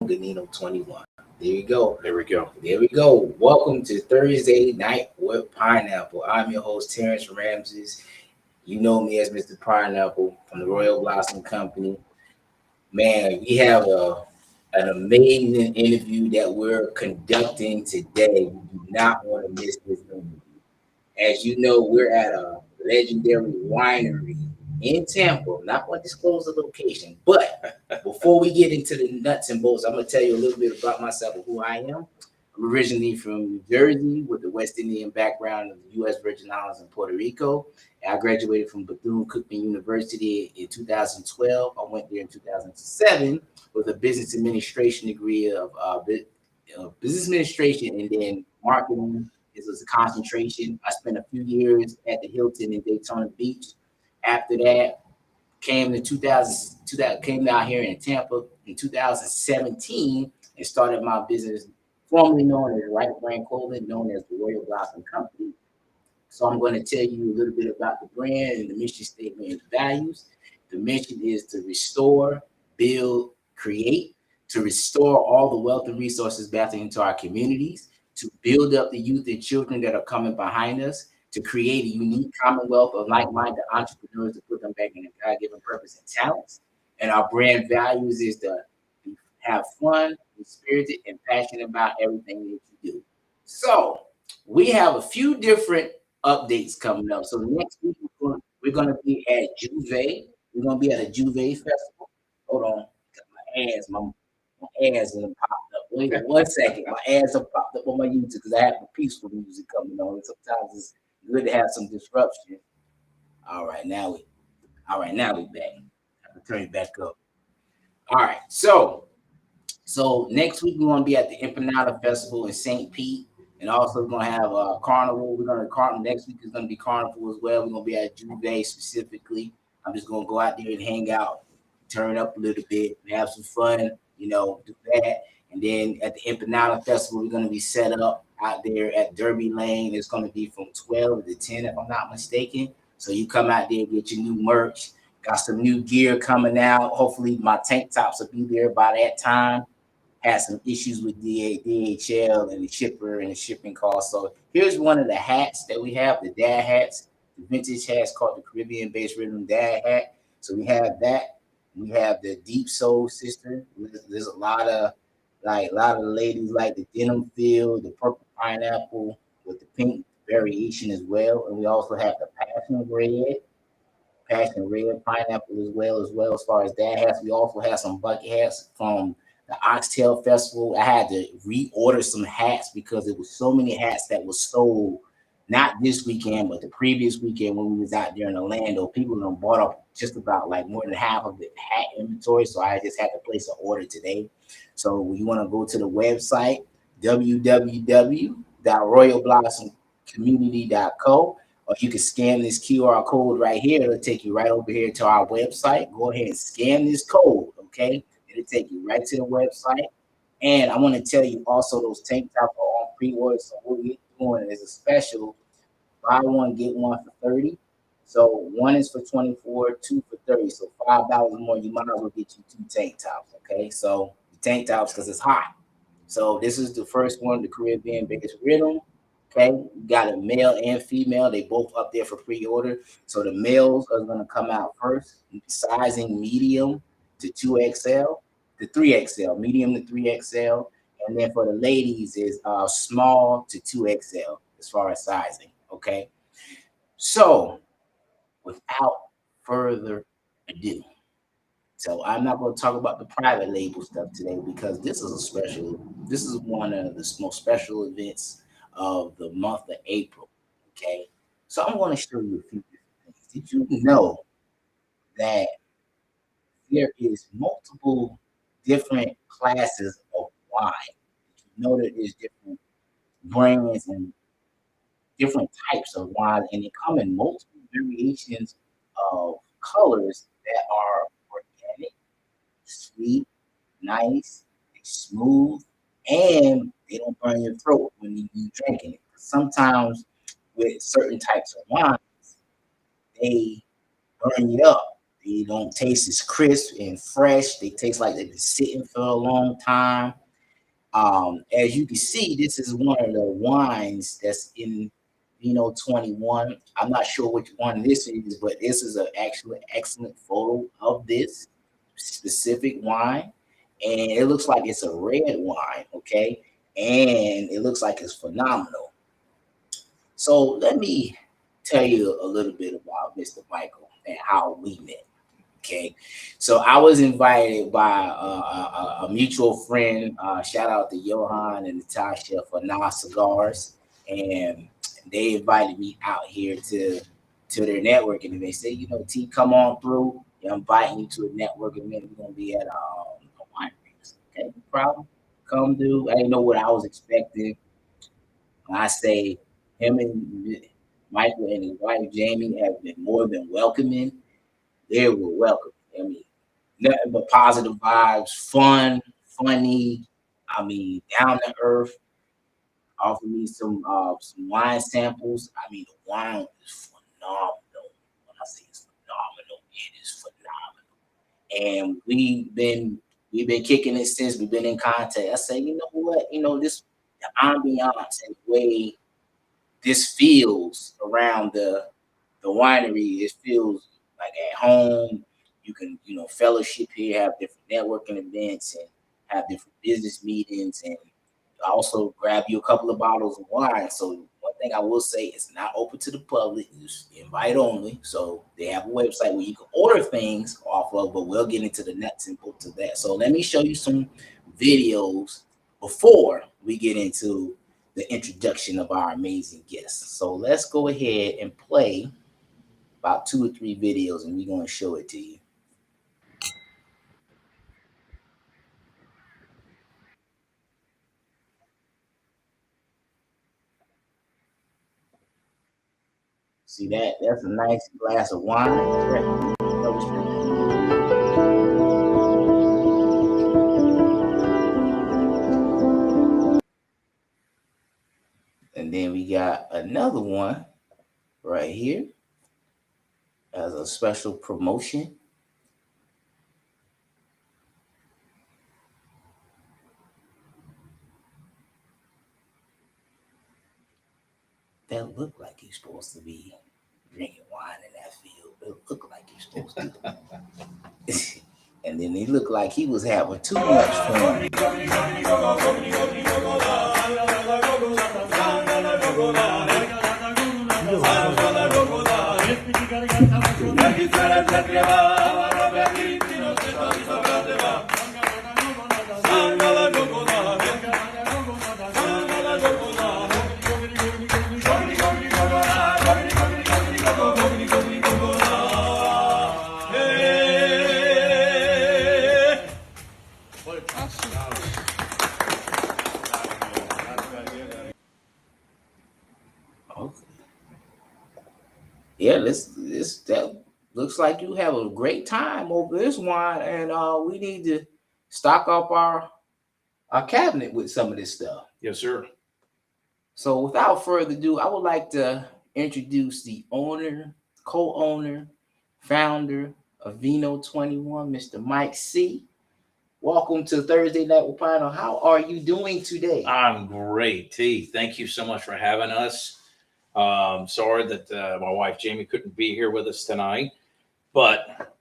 Ganino 21. There you go. There we go. There we go. Welcome to Thursday Night with Pineapple. I'm your host, Terrence Ramses. You know me as Mr. Pineapple from the Royal Blossom Company. Man, we have an amazing interview that we're conducting today. You do not want to miss this interview. As you know, we're at a legendary winery in Tampa. Not going to disclose the location, but before we get into the nuts and bolts, I'm going to tell you a little bit about myself and who I am. I'm originally from New Jersey with a West Indian background of the U.S. Virgin Islands and Puerto Rico. I graduated from Bethune-Cookman University in 2012. I went there in 2007 with a business administration degree of business administration and then marketing. This was a concentration. I spent a few years at the Hilton in Daytona Beach. After that, came to 2000 came down here in Tampa in 2017 and started my business, formerly known as Right Brand Clothing, known as the Royal Blossom Company. So I'm going to tell you a little bit about the brand and the mission statement and the values. The mission is to restore, build, create, to restore all the wealth and resources back into our communities, to build up the youth and children that are coming behind us, to create a unique commonwealth of like-minded entrepreneurs to put them back in a God-given purpose and talents. And our brand values is to have fun, be spirited, and passionate about everything that you do. So we have a few different updates coming up. So next week we're going to be at Juve. We're going to be at a Juve festival. Hold on, my ads are popped up. Wait 1 second, my ads are popped up on my YouTube because I have the peaceful music coming on. Sometimes it's good to have some disruption. All right, now we back. I have to turn it back up. All right, so next week we're going to be at the Empanada Festival in St. Pete. And also we're gonna have a carnival. Next week is gonna be carnival as well. We're gonna be at Juve specifically. I'm just gonna go out there and hang out, turn up a little bit, have some fun, do that. And then at the Empanada Festival, we're gonna be set up out there at Derby Lane. It's gonna be from 12 to 10, if I'm not mistaken. So you come out there and get your new merch. Got some new gear coming out. Hopefully my tank tops will be there by that time. Had some issues with DHL and the shipper and the shipping cost. So here's one of the hats that we have, the dad hats, the vintage hats called the Caribbean-based rhythm dad hat. So we have that. We have the Deep Soul Sister. There's a lot of ladies like the denim feel, the purple pineapple with the pink variation as well. And we also have the passion red pineapple as far as that hats. We also have some bucket hats from the Oxtail Festival. I had to reorder some hats because it was so many hats that was sold, not this weekend, but the previous weekend when we was out there in Orlando. People done bought up just about like more than half of the hat inventory. So I just had to place an order today. So you want to go to the website, www.royalblossomcommunity.co, or you can scan this QR code right here. It'll take you right over here to our website. Go ahead and scan this code, okay? It'll take you right to the website. And I want to tell you also those tank tops are on pre-order. So what we're doing is a special buy one, get one for 30. So one is for 24, two for 30. So $5 more, you might as well get you 2 tank tops. Okay. So the tank tops because it's hot. So this is the first one, the Caribbean-based rhythm. Okay, you got a male and female. They both up there for pre-order. So the males are going to come out first, sizing medium to 2XL. The 3XL, medium to 3XL, and then for the ladies is small to 2XL as far as sizing. Okay, so without further ado, so I'm not going to talk about the private label stuff today because this is one of the most special events of the month of April. Okay, so I'm going to show you a few different things. Did you know that there is multiple different classes of wine? You know that there's different brands and different types of wine, and they come in multiple variations of colors that are organic, sweet, nice, smooth, and they don't burn your throat when you drinking it. Sometimes with certain types of wines, they burn you up. They don't taste as crisp and fresh. They taste like they've been sitting for a long time. As you can see, this is one of the wines that's in Vino 21. I'm not sure which one this is, but this is an actually excellent photo of this specific wine. And it looks like it's a red wine, okay? And it looks like it's phenomenal. So let me tell you a little bit about Mr. Michael and how we met. Okay, so I was invited by a mutual friend. Shout out to Johan and Natasha for Nas Cigars, and they invited me out here to their networking event. They said, you know, T, come on through. I'm inviting you to a networking event. We're gonna be at a winery. Okay, no problem. Come do. I didn't know what I was expecting. When I say him and Michael and his wife Jamie have been more than welcoming, they were welcome. I mean, nothing but positive vibes, fun, funny. I mean, down to earth. Offered me some wine samples. I mean, the wine is phenomenal. When I say it's phenomenal, it is phenomenal. And we've been kicking it since we've been in contact. I say, you know what? You know, this the ambiance and the way this feels around the winery, it feels like at home. You can, you know, fellowship here, have different networking events, and have different business meetings, and also grab you a couple of bottles of wine. So one thing I will say, it's not open to the public; it's invite only. So they have a website where you can order things off of, but we'll get into the nuts and bolts of that. So let me show you some videos before we get into the introduction of our amazing guests. So let's go ahead and play about 2 or 3 videos, and we're going to show it to you. See that? That's a nice glass of wine. And then we got another one right here as a special promotion. That look like you're supposed to be drinking wine in that field. It look like you're supposed to. And then he looked like he was having too much fun. Yeah, this that looks like you have a great time over this wine, and we need to stock up our cabinet with some of this stuff. Yes, sir. So without further ado, I would like to introduce the owner, co-owner, founder of Vino 21, Mr. Mike C. Welcome to Thursday Night with Pino. How are you doing today? I'm great, T. Thank you so much for having us. Sorry that my wife Jamie couldn't be here with us tonight, but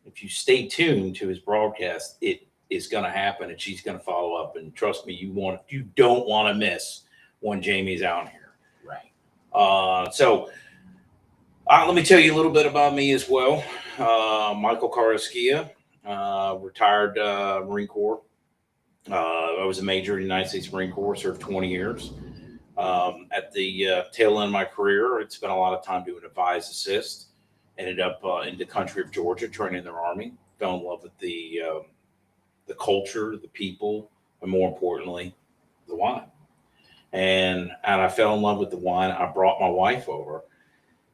if you stay tuned to his broadcast, it is going to happen, and she's going to follow up. And trust me, you don't want to miss when Jamie's out here. Right. So let me tell you a little bit about me as well. Michael Carrasquilla, retired Marine Corps. I was a major in the United States Marine Corps, served 20 years. At the tail end of my career, I spent a lot of time doing advise assist. Ended up in the country of Georgia, training their army. Fell in love with the culture, the people, and more importantly, the wine. And I fell in love with the wine. I brought my wife over,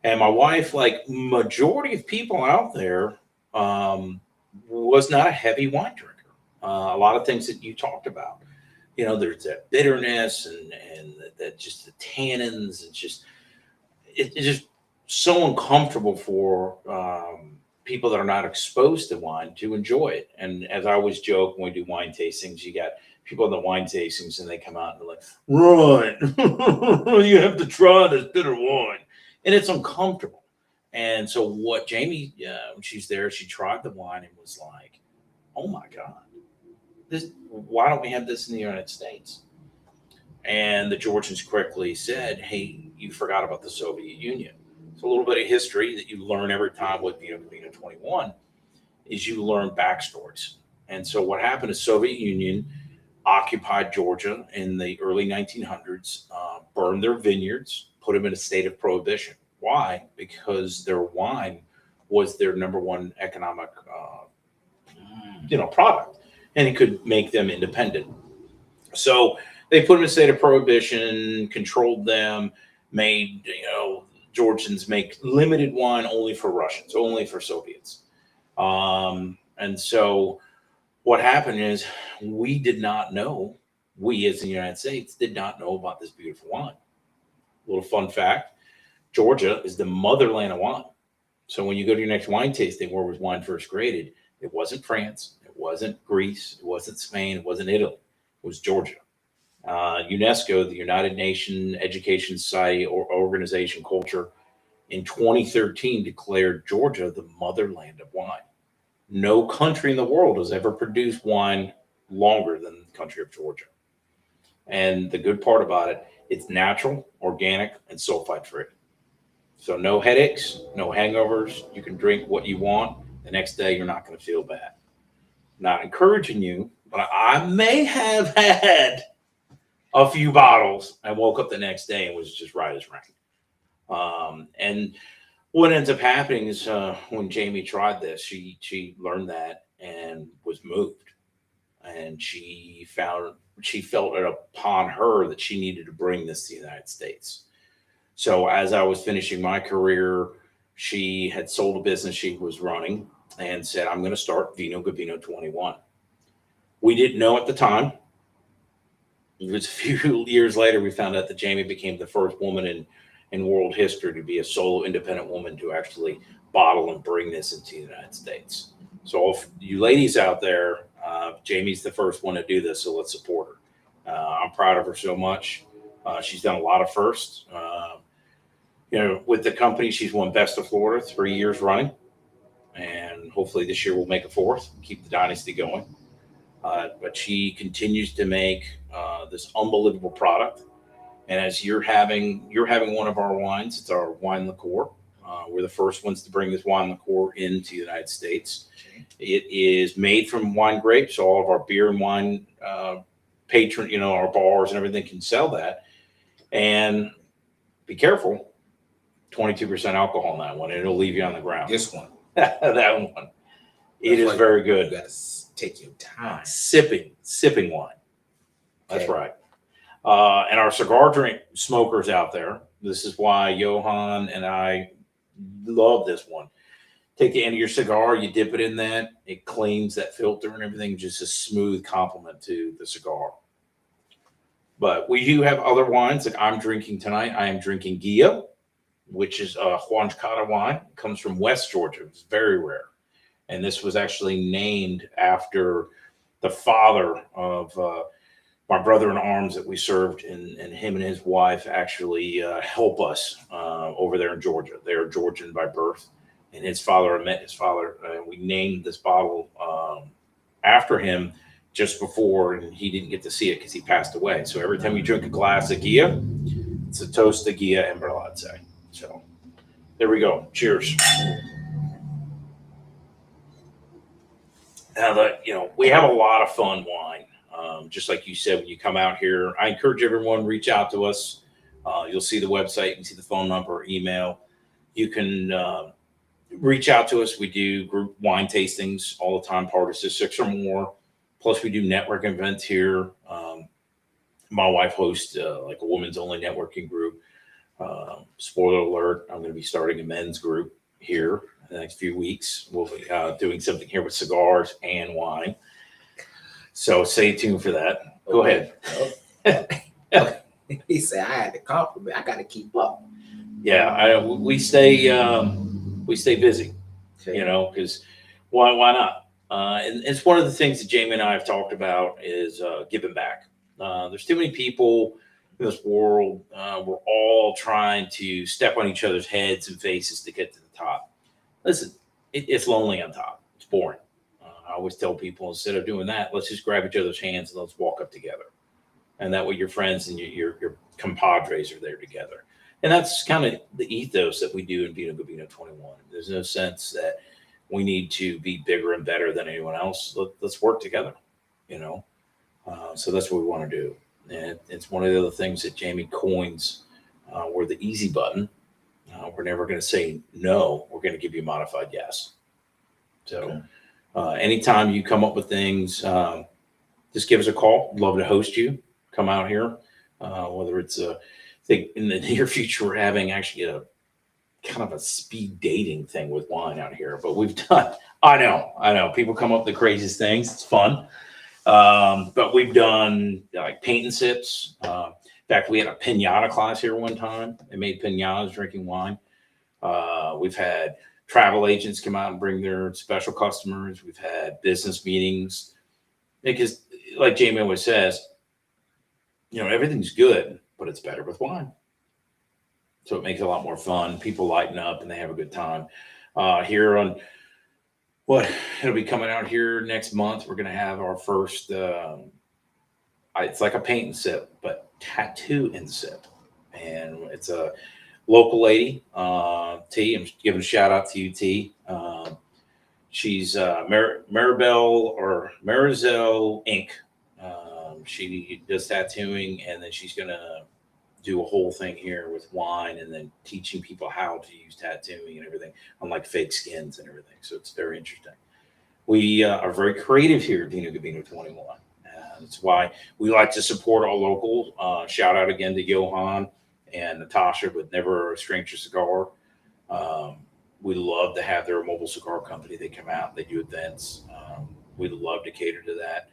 and my wife, like majority of people out there, was not a heavy wine drinker. A lot of things that you talked about. You know, there's that bitterness and that just the tannins. It's just so uncomfortable for people that are not exposed to wine to enjoy it. And as I always joke when we do wine tastings, you got people in the wine tastings and they come out and they're like, "Right, you have to try this bitter wine," and it's uncomfortable. And so what Jamie, when she's there, she tried the wine and was like, "Oh my God, this! Why don't we have this in the United States?" And the Georgians quickly said, "Hey, you forgot about the Soviet Union." So a little bit of history that you learn every time with Vino 21 is you learn backstories. And so what happened is Soviet Union occupied Georgia in the early 1900s, burned their vineyards, put them in a state of prohibition. Why? Because their wine was their number one economic, product, and it could make them independent. So they put them in a state of prohibition, controlled them, made Georgians make limited wine only for Russians, only for Soviets. And so what happened is we did not know, we as the United States did not know about this beautiful wine. A little fun fact, Georgia is the motherland of wine. So when you go to your next wine tasting, where was wine first created? It wasn't France, it wasn't Greece, it wasn't Spain, it wasn't Italy, it was Georgia. UNESCO, the United Nations Education Society or Organization Culture, in 2013 declared Georgia the motherland of wine. No country in the world has ever produced wine longer than the country of Georgia. And the good part about it, it's natural, organic, and sulfite free. So no headaches, no hangovers. You can drink what you want. The next day, you're not going to feel bad. Not encouraging you, but I may have had a few bottles. I woke up the next day and was just right as rain. And what ends up happening is when Jamie tried this, she learned that and was moved, and she felt it upon her that she needed to bring this to the United States. So as I was finishing my career, she had sold a business she was running and said, "I'm going to start Vino 21." We didn't know at the time. It was a few years later we found out that Jamie became the first woman in world history to be a solo independent woman to actually bottle and bring this into the United States. So if you ladies out there, Jamie's the first one to do this, so let's support her. I'm proud of her so much. She's done a lot of firsts. With the company, she's won Best of Florida 3 years running, and hopefully this year we'll make a fourth, keep the dynasty going. But she continues to make this unbelievable product. And as you're having one of our wines, it's our wine liqueur. We're the first ones to bring this wine liqueur into the United States. Okay. It is made from wine grapes. So all of our beer and wine patron, our bars and everything can sell that. And be careful, 22% alcohol in that one, and it'll leave you on the ground. This one. That one. It is very good. You got to take your time. Sipping wine. That's okay. Right. And our cigar drink smokers out there, this is why Johan and I love this one. Take the end of your cigar, you dip it in that, it cleans that filter and everything, just a smooth complement to the cigar. But we do have other wines that I'm drinking tonight. I am drinking Gia, which is a Moscato wine. It comes from West Georgia. It's very rare. And this was actually named after the father of my brother in arms that we served, and him and his wife actually help us over there in Georgia. They are Georgian by birth, and his father, I met his father, and we named this bottle after him just before, and he didn't get to see it because he passed away. So every time you drink a glass of Gia, it's a toast to Gia and Berladze. So there we go. Cheers. Now we have a lot of fun wine. Just like you said, when you come out here, I encourage everyone, reach out to us. You'll see the website, you can see the phone number, email. You can reach out to us. We do group wine tastings all the time, parties of 6 or more. Plus, we do network events here. My wife hosts like a women's only networking group. Spoiler alert, I'm going to be starting a men's group here in the next few weeks. We'll be doing something here with cigars and wine. So stay tuned for that. Go ahead. He said I had to compliment. I got to keep up. Yeah, we stay busy. Okay. Because why not? And it's one of the things that Jamie and I have talked about is giving back. There's too many people in this world. We're all trying to step on each other's heads and faces to get to the top. Listen, it's lonely on top. It's boring. I always tell people, instead of doing that, let's just grab each other's hands and let's walk up together. And that way your friends and your compadres are there together. And that's kind of the ethos that we do in Vino 21. There's no sense that we need to be bigger and better than anyone else. Let's work together, So that's what we want to do. And it's one of the other things that Jamie coins, where the easy button. We're never going to say no. We're going to give you a modified yes. So anytime you come up with things, just give us a call. Love to host you. Come out here. Whether it's I think in the near future, we're having actually a kind of a speed dating thing with wine out here. But we've done, I know. People come up with the craziest things. It's fun. But we've done like paint and sips. In fact, we had a pinata class here one time. They made pinatas drinking wine. We've had travel agents come out and bring their special customers. We've had business meetings. Because like Jamie always says, everything's good, but it's better with wine. So it makes it a lot more fun. People lighten up and they have a good time. Here on it'll be coming out here next month. We're going to have our first, it's like a paint and sip, but tattoo and sip. And it's a local lady, T. I'm giving a shout out to you, T. She's Maribel Inc. She does tattooing, and then she's going to do a whole thing here with wine and then teaching people how to use tattooing and everything on like fake skins and everything. So it's very interesting. We are very creative here at Vino 21. That's why we like to support our local. Shout out again to Johan and Natasha with Never a Stranger Cigar. We love to have their mobile cigar company. They come out, they do events. We love to cater to that.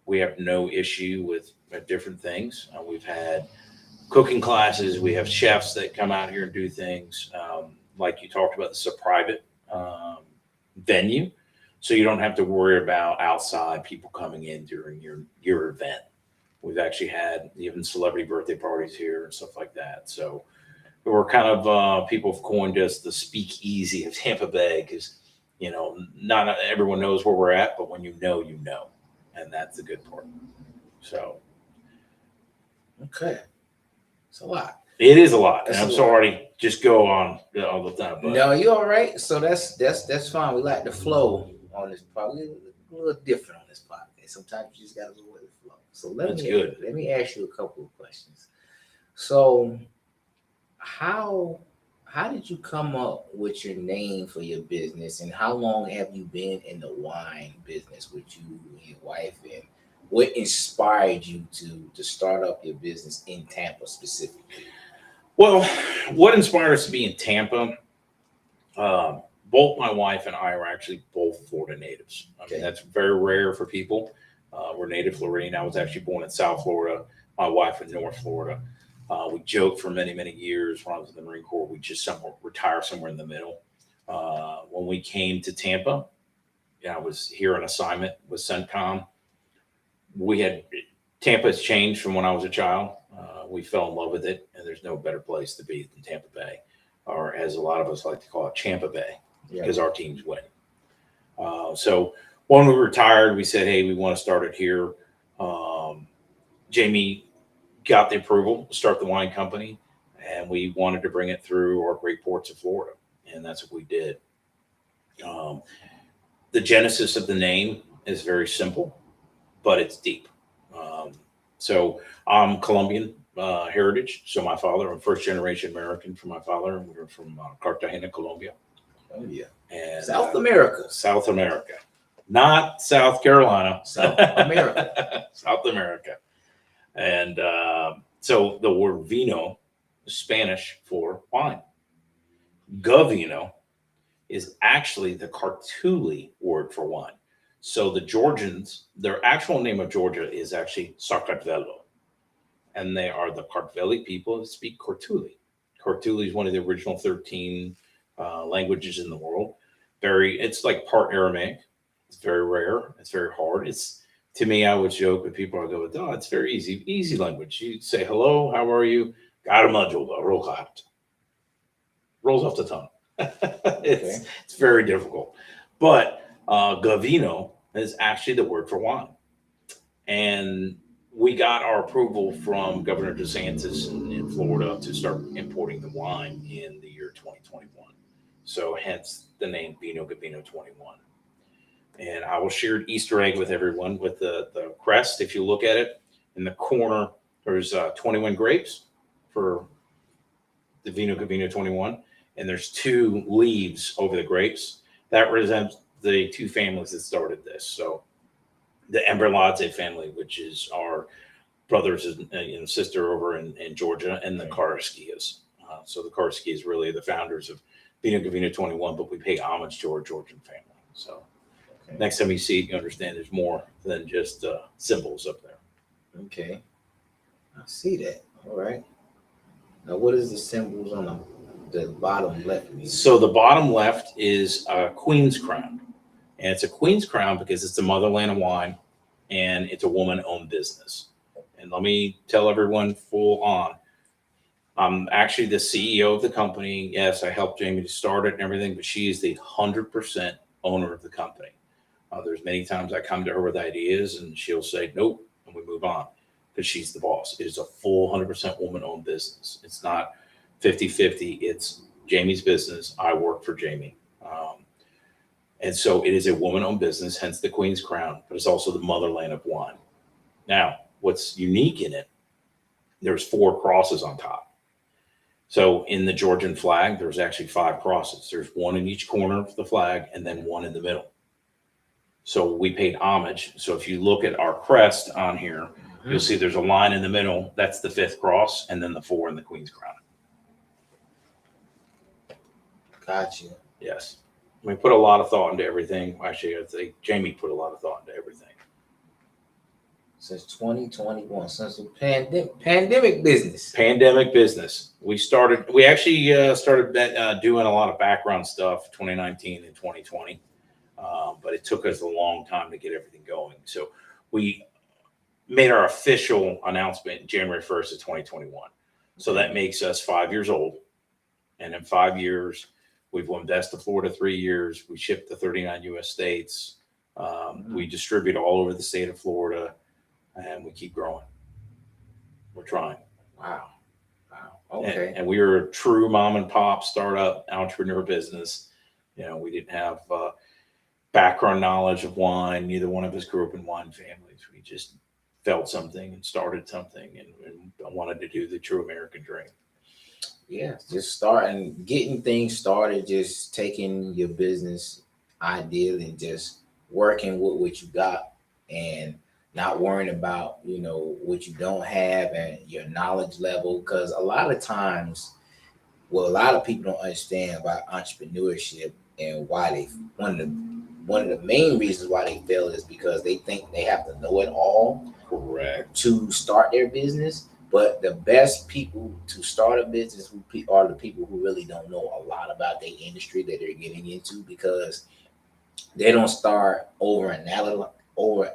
We have no issue with different things. We've had cooking classes. We have chefs that come out here and do things. Like you talked about, this is a private venue. So you don't have to worry about outside people coming in during your event. We've actually had even celebrity birthday parties here and stuff like that. So we're kind of, people have coined us the speakeasy of Tampa Bay because, not everyone knows where we're at, but when you know, you know. And that's the good part. So. Okay. It's a lot. It is a lot. And I'm sorry to just go on all the time. But. No, you're all right. So that's fine. We like the flow on this podcast. We're a little different on this podcast. Sometimes you just got to go with the flow. So let me ask you a couple of questions. So how did you come up with your name for your business, and how long have you been in the wine business with you and your wife, and what inspired you to start up your business in Tampa specifically? Well, what inspired us to be in Tampa, both my wife and I are actually both Florida natives. I mean, that's very rare for people. We're native Floridian. I was actually born in South Florida. My wife in North Florida. We joked for many, many years when I was in the Marine Corps, we just retire somewhere in the middle. When we came to Tampa, I was here on assignment with CENTCOM. Tampa has changed from when I was a child. We fell in love with it, and there's no better place to be than Tampa Bay, or as a lot of us like to call it, Champa Bay, because our teams win. So when we retired, we said, hey, we want to start it here. Jamie got the approval to start the wine company, and we wanted to bring it through our great ports of Florida, and that's what we did. The genesis of the name is very simple, but it's deep. So I'm Colombian heritage. So my father, I'm first generation American from my father, and we were from Cartagena, Colombia. Oh yeah, and South America, not South Carolina, South America, South America. And so the word vino is Spanish for wine. Govino is actually the Cartuli word for wine. So the Georgians, their actual name of Georgia is actually Sakartvelo. And they are the Kartveli people that speak Cartuli. Cartuli is one of the original 13 languages in the world. It's like part Aramaic. It's very rare. It's very hard. To me, I would joke with people. I go, oh, it's very easy language. You say hello, how are you? Rolls off the tongue. It's very difficult. But Gavino is actually the word for wine. And we got our approval from Governor DeSantis in Florida to start importing the wine in the year 2021. So hence the name Vino Gavino 21. And I will share an Easter egg with everyone with the crest. If you look at it in the corner, there's 21 grapes for the Vino Gavino 21. And there's 2 leaves over the grapes. That represents the 2 families that started this. So the Emberladze family, which is our brothers and sister over in Georgia, and the Karasquias. So the Karasquias really the founders of Vino Gavino 21, but we pay homage to our Georgian family. So next time you see it, you understand there's more than just symbols up there. Okay. I see that. All right. Now, what is the symbols on the bottom left mean? So the bottom left is a queen's crown. And it's a queen's crown because it's the motherland of wine and it's a woman-owned business. And let me tell everyone full on, I'm actually the CEO of the company. Yes, I helped Jamie to start it and everything, but she is the 100% owner of the company. There's many times I come to her with ideas and she'll say, nope, and we move on because she's the boss. It is a full 100% woman-owned business. It's not 50-50. It's Jamie's business. I work for Jamie. And so it is a woman-owned business, hence the Queen's Crown, but it's also the motherland of wine. Now, what's unique in it, there's 4 crosses on top. So in the Georgian flag, there's actually 5 crosses. There's 1 in each corner of the flag and then 1 in the middle. So we paid homage. So if you look at our crest on here, you'll see there's a line in the middle. That's the 5th cross, and then the 4 in the Queen's Crown. Gotcha. Yes. We put a lot of thought into everything. Actually, I think Jamie put a lot of thought into everything. Since 2021, since the pandemic business. Pandemic business. We actually started doing a lot of background stuff 2019 and 2020. But it took us a long time to get everything going. So we made our official announcement January 1st of 2021. So that makes us 5 years old. And in 5 years, we've won Best of Florida 3 years. We ship to 39 U.S. states. We distribute all over the state of Florida, and we keep growing. We're trying. Wow. Okay. And we were a true mom and pop startup entrepreneur business. We didn't have background knowledge of wine. Neither one of us grew up in wine families. We just felt something and started something and wanted to do the true American dream. Yeah, just getting things started, just taking your business idea and just working with what you got and not worrying about, what you don't have and your knowledge level. Because a lot of times, a lot of people don't understand about entrepreneurship and why one of the main reasons why they fail is because they think they have to know it all. Correct. To start their business. But the best people to start a business are the people who really don't know a lot about the industry that they're getting into, because they don't start over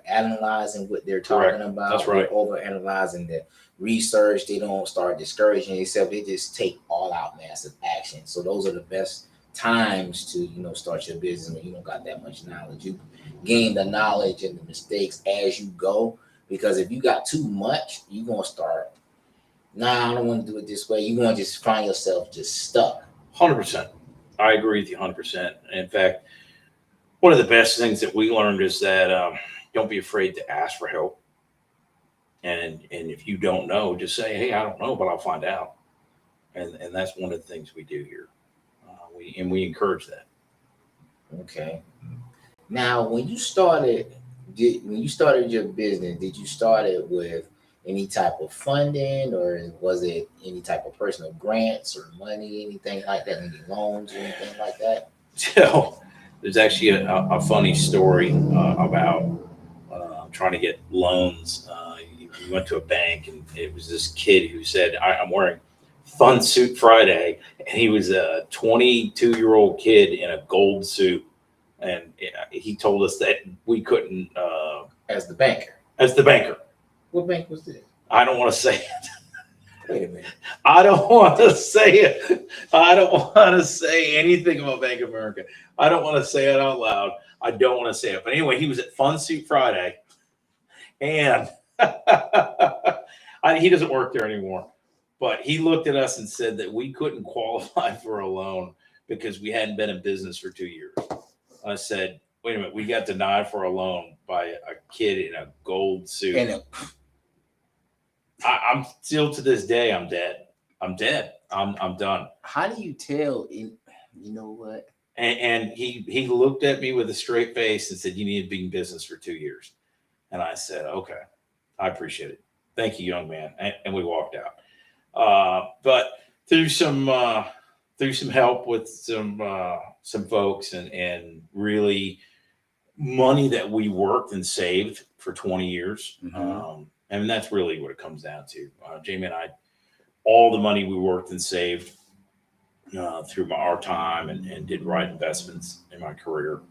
analyzing what they're talking about. That's right. Over analyzing the research. They don't start discouraging themselves. They just take all out massive action. So those are the best times to start your business when you don't got that much knowledge. You gain the knowledge and the mistakes as you go, because if you got too much, you're gonna start, I don't want to do it this way. You're gonna just find yourself just stuck. 100%. I agree with you 100%. In fact, one of the best things that we learned is that don't be afraid to ask for help. And if you don't know, just say, hey, I don't know, but I'll find out. And that's one of the things we do here. We encourage that. Okay. Now, when you started your business, did you start it with any type of funding, or was it any type of personal grants or money, anything like that, any loans or anything like that? So there's actually a funny story about trying to get loans. We went to a bank, and it was this kid who said, I'm wearing Fun Suit Friday, and he was a 22-year-old kid in a gold suit, and he told us that we couldn't. As the banker. As the banker. What bank was this? I don't want to say it. Wait a minute. I don't want to say it. I don't want to say anything about Bank of America. I don't want to say it out loud. I don't want to say it. But anyway, he was at Fun Suit Friday, and he doesn't work there anymore. But he looked at us and said that we couldn't qualify for a loan because we hadn't been in business for 2 years. I said, wait a minute, we got denied for a loan by a kid in a gold suit. And I'm still to this day, I'm dead. I'm dead. I'm done. How do you tell? You know what? And he looked at me with a straight face and said, you need to be in business for 2 years. And I said, okay, I appreciate it. Thank you, young man. And we walked out. But through some help with some folks and really money that we worked and saved for 20 years. Mm-hmm. And that's really what it comes down to. Jamie and I, all the money we worked and saved through our time and did right investments in my career.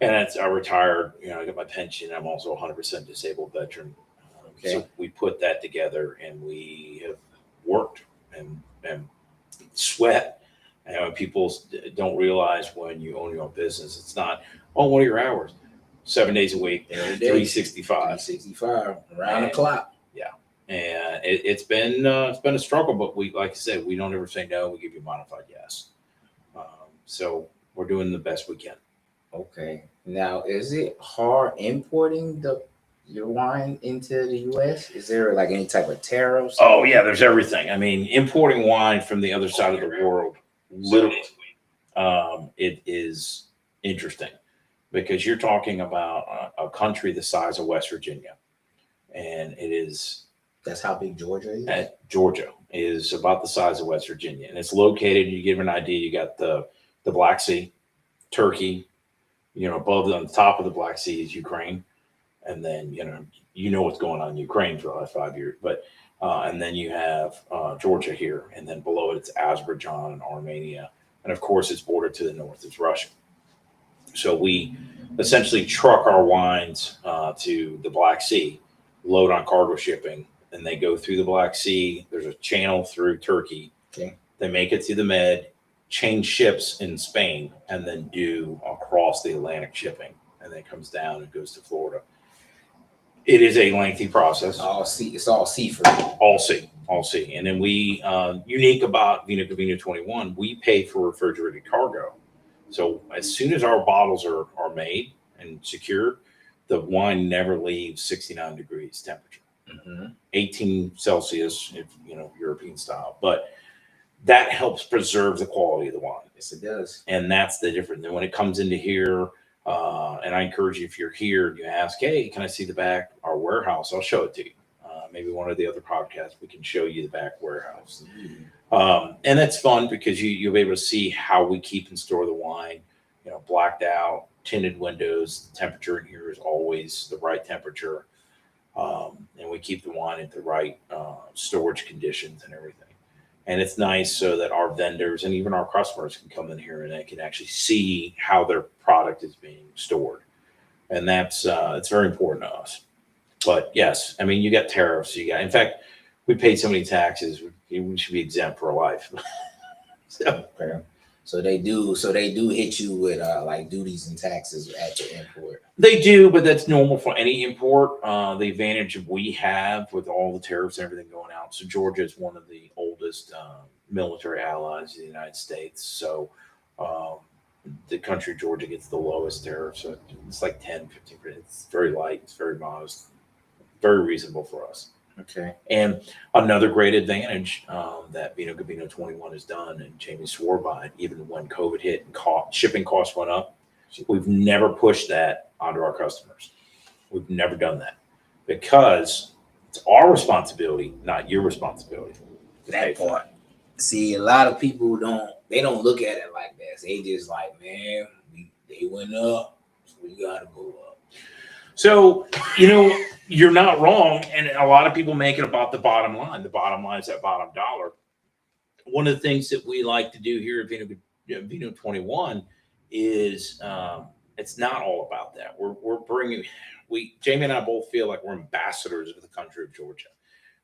And I retired, I got my pension. I'm also a 100% disabled veteran. Okay. So we put that together and we have worked and sweat. And people don't realize when you own your own business, it's not, what are your hours? 7 days a week, 365. 365 around the clock. Yeah. And it's been a struggle, but like I said, we don't ever say no. We give you a modified yes. So we're doing the best we can. Okay. Now, is it hard importing your wine into the U.S.? Is there like any type of tariffs? Oh yeah, there's everything. I mean, importing wine from the other side of the world, literally, it is interesting because you're talking about a country the size of West Virginia, and it is. That's how big Georgia is? Georgia is about the size of West Virginia, and it's located. You give an idea. You got the Black Sea, Turkey. Above on the top of the Black Sea is Ukraine. And then, you know what's going on in Ukraine for the last 5 years. But and then you have Georgia here. And then below it, it's Azerbaijan and Armenia. And, of course, it's bordered to the north. It's Russia. So we essentially truck our wines to the Black Sea, load on cargo shipping, and they go through the Black Sea. There's a channel through Turkey. Okay. They make it to the Med, change ships in Spain, and then do across the Atlantic shipping. And then it comes down and goes to Florida. It is a lengthy process. All sea. It's all sea for me. All sea. And then we, unique about Vino 21, we pay for refrigerated cargo. So as soon as our bottles are made and secured, the wine never leaves 69 degrees temperature. Mm-hmm. 18 Celsius, if European style. But that helps preserve the quality of the wine. Yes, it does. And that's the difference. And when it comes into here, and I encourage you, if you're here and you ask, hey, can I see the back, our warehouse? I'll show it to you. Maybe one of the other podcasts, we can show you the back warehouse. Mm-hmm. And that's fun because you'll be able to see how we keep and store the wine, blacked out, tinted windows. The temperature in here is always the right temperature. And we keep the wine at the right storage conditions and everything. And it's nice so that our vendors and even our customers can come in here and they can actually see how their product is being stored. And that's it's very important to us. But yes, I mean, you got tariffs. In fact, we paid so many taxes. We should be exempt for life. So they do hit you with like duties and taxes at the import. They do, but that's normal for any import. The advantage we have with all the tariffs and everything going out. So Georgia is one of the oldest military allies of the United States. So the country of Georgia gets the lowest tariff. So it's like 10, 15%. It's very light. It's very modest. Very reasonable for us. Okay. And another great advantage that Vino 21 has done, and Jamie swore by it, even when COVID hit and shipping costs went up, we've never pushed that onto our customers. We've never done that because it's our responsibility, not your responsibility. That part. See, a lot of people don't look at it like that. They just like, man, they went up, so we gotta go up. So, you're not wrong. And a lot of people make it about the bottom line. The bottom line is that bottom dollar. one of the things that we like to do here at Vino 21 is it's not all about that. We're bringing, Jamie and I both feel like we're ambassadors of the country of Georgia.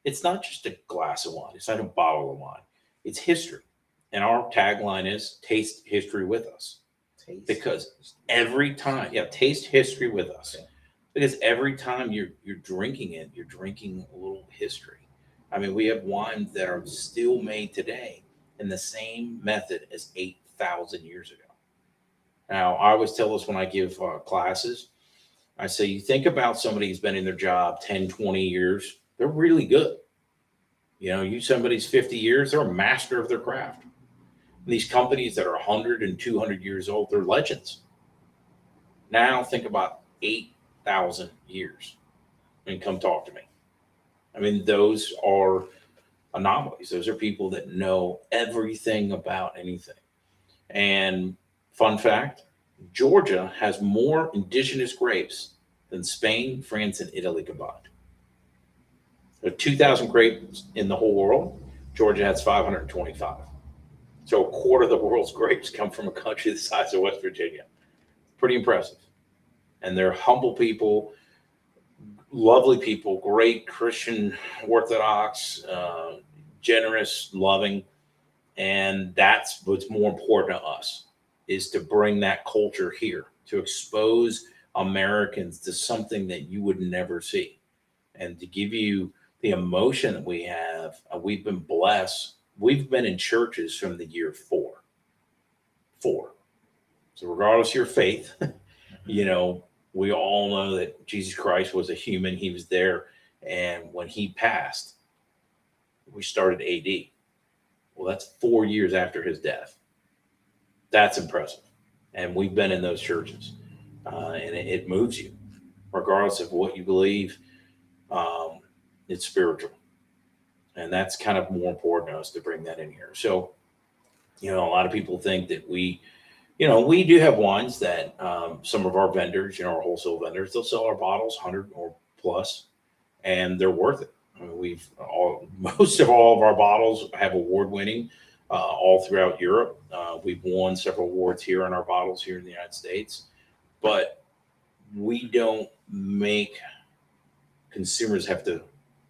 It's not just a glass of wine. It's not a bottle of wine. It's history. And our tagline is taste history with us. Because every time, taste history with us. Okay. Because every time you're drinking it, you're drinking a little history. I mean, we have wines that are still made today in the same method as 8,000 years ago. Now, I always tell us when I give classes, I say, you think about somebody who's been in their job 10, 20 years, they're really good. Somebody's 50 years, they're a master of their craft. And these companies that are 100 and 200 years old, they're legends. Now think about 8,000 years. Come talk to me. Those are anomalies. Those are people that know everything about anything. And fun fact, Georgia has more indigenous grapes than Spain, France, and Italy combined. There are 2,000 grapes in the whole world. Georgia has 525. So a quarter of the world's grapes come from a country the size of West Virginia. Pretty impressive. And they're humble people, lovely people, great Christian, Orthodox, generous, loving. And that's what's more important to us, is to bring that culture here, to expose Americans to something that you would never see, and to give you the emotion that we have. We've been blessed. We've been in churches from the year 4. So regardless of your faith, we all know that Jesus Christ was a human. He was there. And when he passed, we started AD. Well, that's 4 years after his death. That's impressive. And we've been in those churches. And it moves you, regardless of what you believe. It's spiritual. And that's kind of more important to us to bring that in here. So, a lot of people think that we do have wines that some of our vendors, our wholesale vendors, they'll sell our bottles 100 or plus, and they're worth it. Most of all of our bottles have award winning all throughout Europe. We've won several awards here on our bottles here in the United States, but we don't make consumers have to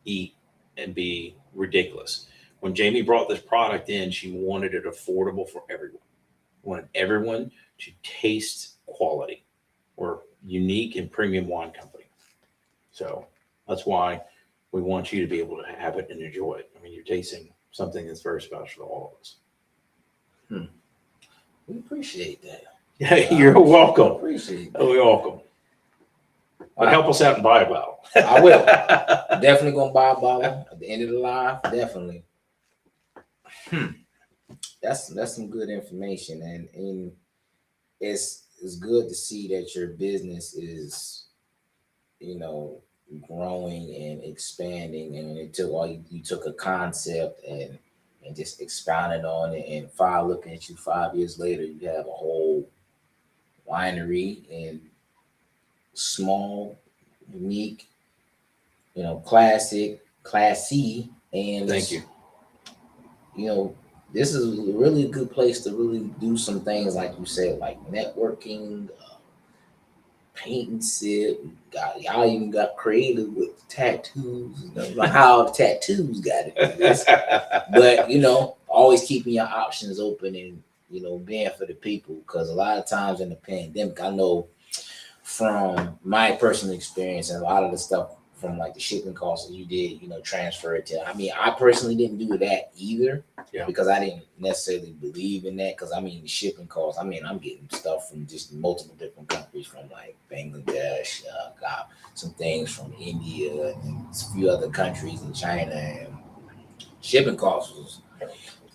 eat and be ridiculous. When Jamie brought this product in, she wanted it affordable for everyone. Wanted everyone to taste quality. We're unique and premium wine company. So that's why we want you to be able to have it and enjoy it. You're tasting something that's very special to all of us. We appreciate that. Yeah, you're welcome. Appreciate that. You're welcome. But help us out and buy a bottle. I will. Definitely gonna buy a bottle at the end of the live. Definitely. That's some good information, and it's good to see that your business is, growing and expanding. And it took you took a concept and just expounded on it. And looking at you 5 years later, you have a whole winery and small, unique, classy, and thank you. This is really a good place to really do some things, like you said, like networking, paint and sip. Y'all even got creative with tattoos. Like how the tattoos got it. But always keeping your options open and being for the people, because a lot of times in the pandemic, I know from my personal experience and a lot of the stuff from like the shipping costs that you did, transfer it to. I personally didn't do that either, because I didn't necessarily believe in that. Because the shipping costs. I'm getting stuff from just multiple different countries, from like Bangladesh, got some things from India and a few other countries in China, and shipping costs was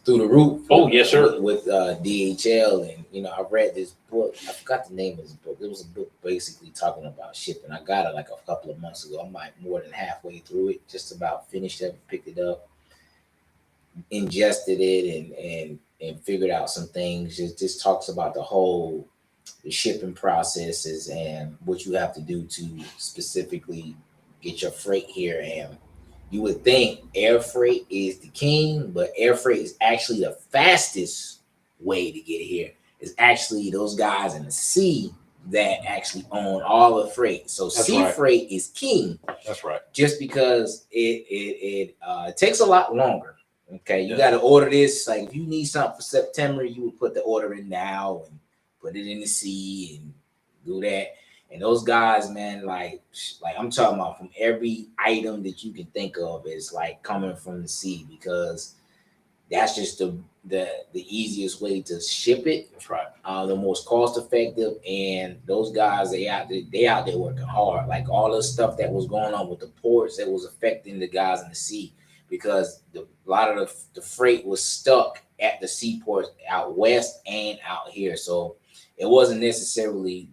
through the roof. Oh, yes, sir. With DHL, and I read this book. I forgot the name of this book. It was a book basically talking about shipping. I got it like a couple of months ago. I'm like more than halfway through it. Just about finished it, picked it up, ingested it, and figured out some things. Just talks about the shipping processes and what you have to do to specifically get your freight here. And You would think air freight is the king, but air freight is actually the fastest way to get here. It's actually those guys in the sea that actually own all the freight. So That's sea right. freight is king, That's right. just because it takes a lot longer. Okay, you Yeah. got to order this. Like if you need something for September, you would put the order in now and put it in the sea and do that. And those guys, man, like I'm talking about, from every item that you can think of is like coming from the sea, because that's just the easiest way to ship it, That's right. the most cost effective. And those guys, they out there working hard. Like all the stuff that was going on with the ports that was affecting the guys in the sea, because a lot of the freight was stuck at the seaports out west and out here. So it wasn't necessarily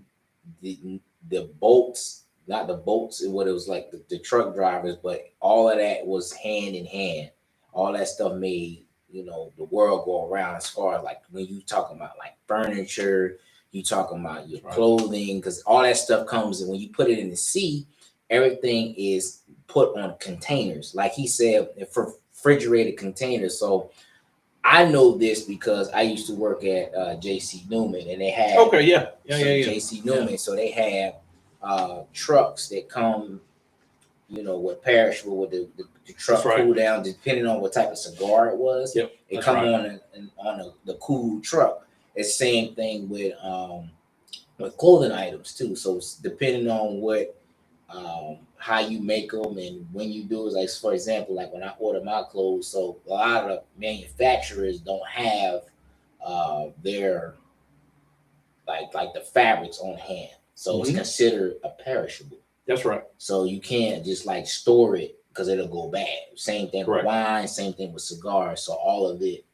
the boats, not the boats, and what it was like the truck drivers, but all of that was hand in hand. All that stuff made, the world go around, as far as like when you talking about like furniture, you talking about your clothing, because all that stuff comes, and when you put it in the sea, everything is put on containers, like he said, for refrigerated containers. So I know this because I used to work at JC Newman, and they had Okay. Yeah. JC Newman. So they had trucks that come, with perishable, with the truck cool down, depending on what type of cigar it was. Yep. It come on the cool truck. It's the same thing with clothing items too. So it's depending on what how you make them and when you do it. Like for example, like when I order my clothes, so a lot of the manufacturers don't have their like the fabrics on hand, so it's considered a perishable. That's right. So you can't just like store it because it'll go bad. Same thing with wine, same thing with cigars. So all of it.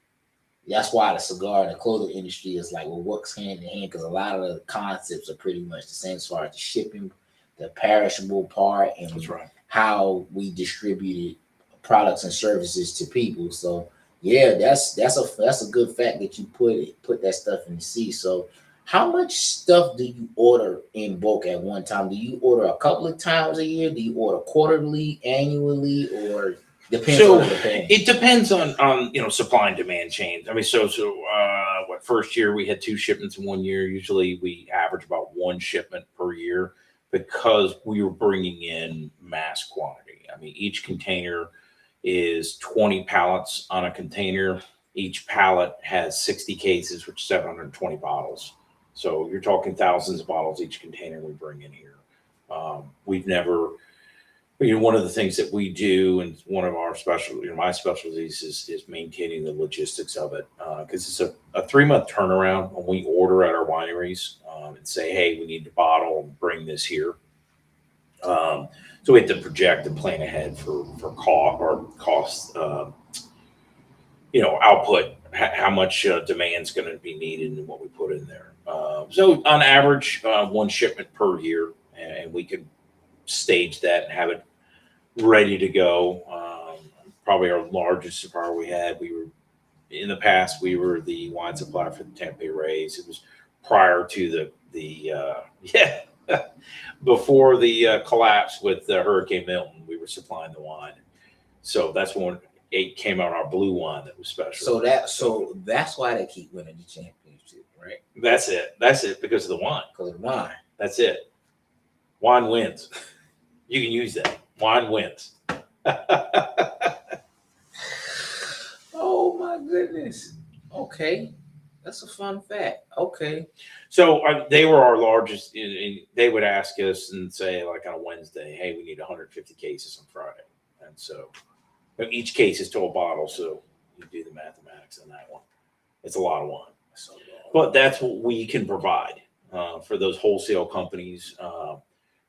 That's why the cigar and the clothing industry is like what works hand in hand, because a lot of the concepts are pretty much the same as far as the shipping, the perishable part, and how we distributed products and services to people. So yeah, that's a good fact that you put that stuff in the sea. So how much stuff do you order in bulk at one time? Do you order a couple of times a year? Do you order quarterly, annually, or depends So on the demand? it depends on supply and demand chains. I mean, what first year we had 2 shipments in 1 year. Usually we average about 1 shipment per year because we were bringing in mass quantity. I mean, each container is 20 pallets on a container. Each pallet has 60 cases, which is 720 bottles. So you're talking thousands of bottles each container we bring in here. We've never, one of the things that we do, and one of our my specialties is maintaining the logistics of it, because it's a 3-month turnaround when we order at our wineries and say, hey, we need to bottle and bring this here. So we have to project and plan ahead for cost, output, how much demand is going to be needed and what we put in there. So on average, 1 shipment per year, and we can stage that and have it ready to go. Probably our largest supplier we had, in the past, we were the wine supplier for the Tampa Rays. It was prior to before the collapse with Hurricane Milton, we were supplying the wine. So that's when it came out, our blue wine that was special. So that's why they keep winning the championship, right? That's it, because of the wine. Because of the wine. That's it. Wine wins. You can use that. Wine wins. Oh my goodness. Okay. That's a fun fact. Okay. So they were our largest. They would ask us and say, like on a Wednesday, hey, we need 150 cases on Friday. And so each case is 12 bottles. So you do the mathematics on that one. It's a lot of wine. But that's what we can provide for those wholesale companies.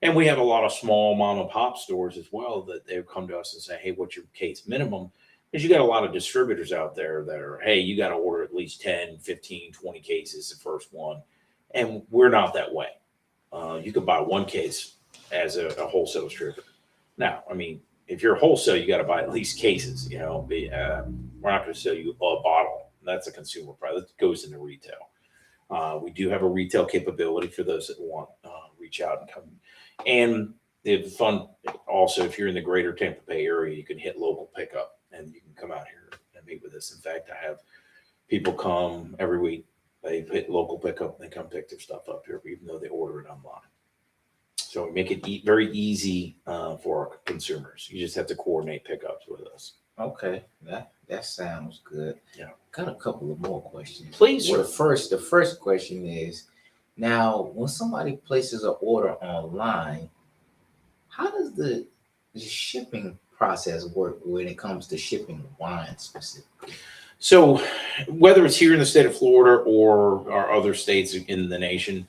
And we have a lot of small mom and pop stores as well that they've come to us and say, hey, what's your case minimum? Because you got a lot of distributors out there that are, hey, you got to order at least 10, 15, 20 cases the first one. And we're not that way. You can buy 1 case as a wholesale distributor. Now, I mean, if you're a wholesale, you got to buy at least cases. We're not going to sell you a bottle. That's a consumer product that goes into retail. We do have a retail capability for those that want reach out and come. And the fun also, if you're in the greater Tampa Bay area, you can hit local pickup and you can come out here and meet with us. In fact, I have people come every week. They hit local pickup and they come pick their stuff up here, even though they order it online. So we make it very easy for our consumers. You just have to coordinate pickups with us. Okay, that sounds good. Yeah. Got a couple of more questions. Please, Well, sir. the first question is, now when somebody places an order online, how does the shipping process work when it comes to shipping wine specifically? So whether it's here in the state of Florida or our other states in the nation,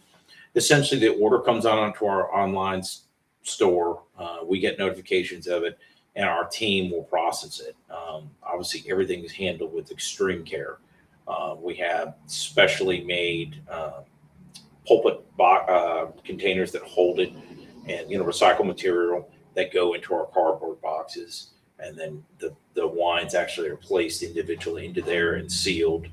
essentially the order comes on onto our online store. We get notifications of it, and our team will process it. Obviously, everything is handled with extreme care. We have specially made pulpit containers that hold it, and recycled material that go into our cardboard boxes, and then the wines actually are placed individually into there and sealed,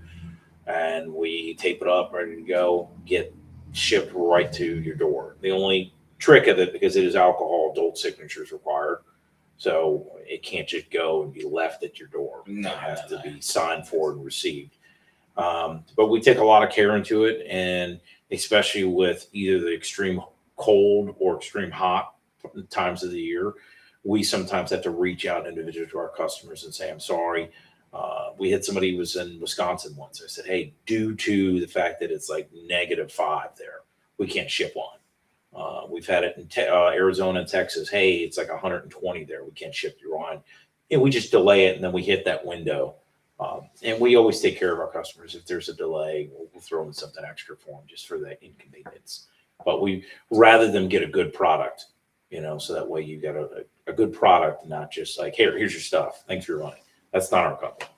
and we tape it up, ready to go, get shipped right to your door. The only trick of it, because it is alcohol, adult signatures required, so it can't just go and be left at your door. No, it has to be signed for and received. But we take a lot of care into it, and especially with either the extreme cold or extreme hot times of the year, we sometimes have to reach out individually to our customers and say, I'm sorry. We had somebody who was in Wisconsin once. I said, hey, due to the fact that it's like -5 there, we can't ship wine. We've had it in Arizona and Texas. Hey, it's like 120 there. We can't ship your wine. And we just delay it, and then we hit that window. And we always take care of our customers. If there's a delay, we'll throw in something extra for them just for that inconvenience. But we rather them get a good product, so that way you got a good product, not just like, here's your stuff. Thanks for your money. That's not our company.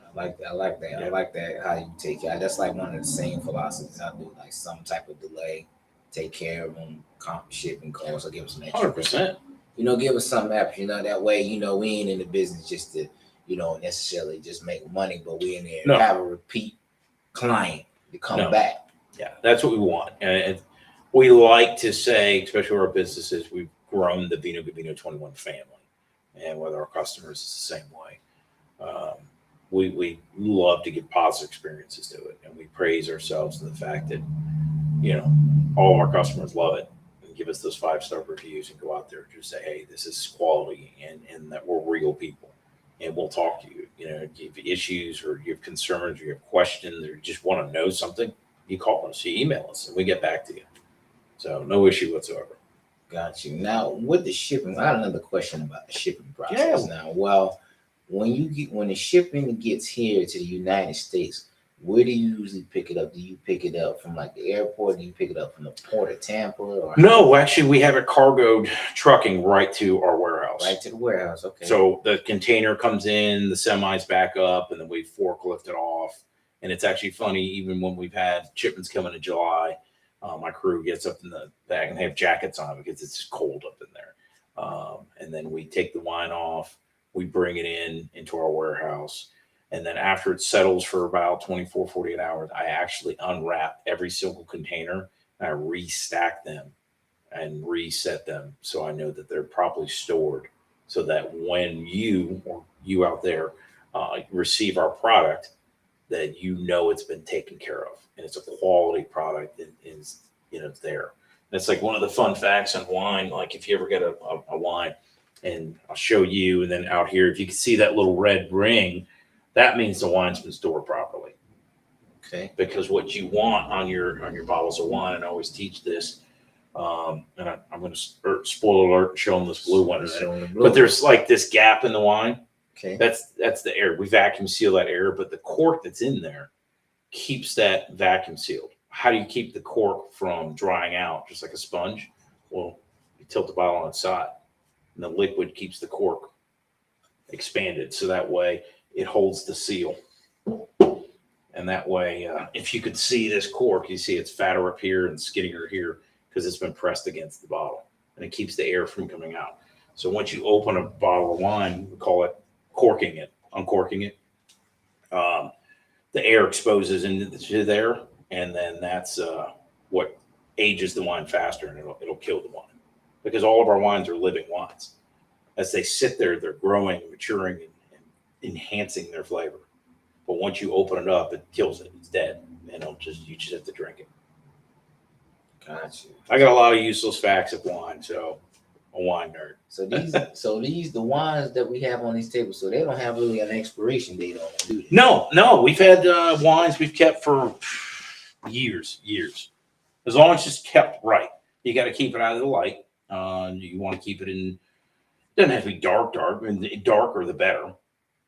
I like that. Yeah. I like that, how you take care. That's like one of the same philosophies I do, like some type of delay, take care of them, shipping costs, or give them some extra. 100%. Give us something extra, that way, we ain't in the business just to, necessarily just make money, but we in there have a repeat client to come back. Yeah, that's what we want. And we like to say, especially our businesses, we've grown the Vino 21 family. And with our customers, it's the same way. We love to give positive experiences to it. And we praise ourselves to the fact that, all of our customers love it and give us those 5-star reviews and go out there and just say, hey, this is quality and that we're real people. And we'll talk to you. If you have issues or you have concerns or you have questions or you just want to know something, you call us, you email us, and we get back to you. So no issue whatsoever. Got you. Now, with the shipping, I have another question about the shipping process. Now, well, when the shipping gets here to the United States, where do you usually pick it up? Do you pick it up from like the airport? Do you pick it up from the port of Tampa? Or no, actually, we have it cargoed trucking right to our warehouse. Right to the warehouse. Okay. So the container comes in, the semi's back up, and then we forklift it off. And it's actually funny, even when we've had shipments coming in July, my crew gets up in the back and they have jackets on because it's cold up in there. And then we take the wine off, we bring it into our warehouse. And then after it settles for about 24, 48 hours, I actually unwrap every single container and I restack them and reset them. So I know that they're properly stored so that when you out there receive our product, that it's been taken care of and it's a quality product that is, it's there. That's like one of the fun facts on wine. Like if you ever get a wine, and I'll show you, and then out here, if you can see that little red ring, that means the wine's been stored properly. Okay. Because what you want on your bottles of wine, and I always teach this, and I'm going to spoiler alert, show them this blue one. But there's like this gap in the wine. Okay. That's the air. We vacuum seal that air, but the cork that's in there keeps that vacuum sealed. How do you keep the cork from drying out, just like a sponge? Well, you tilt the bottle on its side, and the liquid keeps the cork expanded, so that way it holds the seal. And that way, if you could see this cork, you see it's fatter up here and skinnier here because it's been pressed against the bottle, and it keeps the air from coming out. So once you open a bottle of wine, we call it uncorking it. The air exposes into there, and then that's what ages the wine faster, and it'll kill the wine. because all of our wines are living wines. As they sit there, they're growing, maturing, and enhancing their flavor. But once you open it up, it kills it. It's dead. And you just have to drink it. Gotcha. I got a lot of useless facts of wine, so a wine nerd. So these the wines that we have on these tables, so they don't have really an expiration date on them, do they? No. We've had wines we've kept for years. As long as it's kept right. You got to keep it out of the light. You want to keep it in. Doesn't have to be dark. And the darker the better.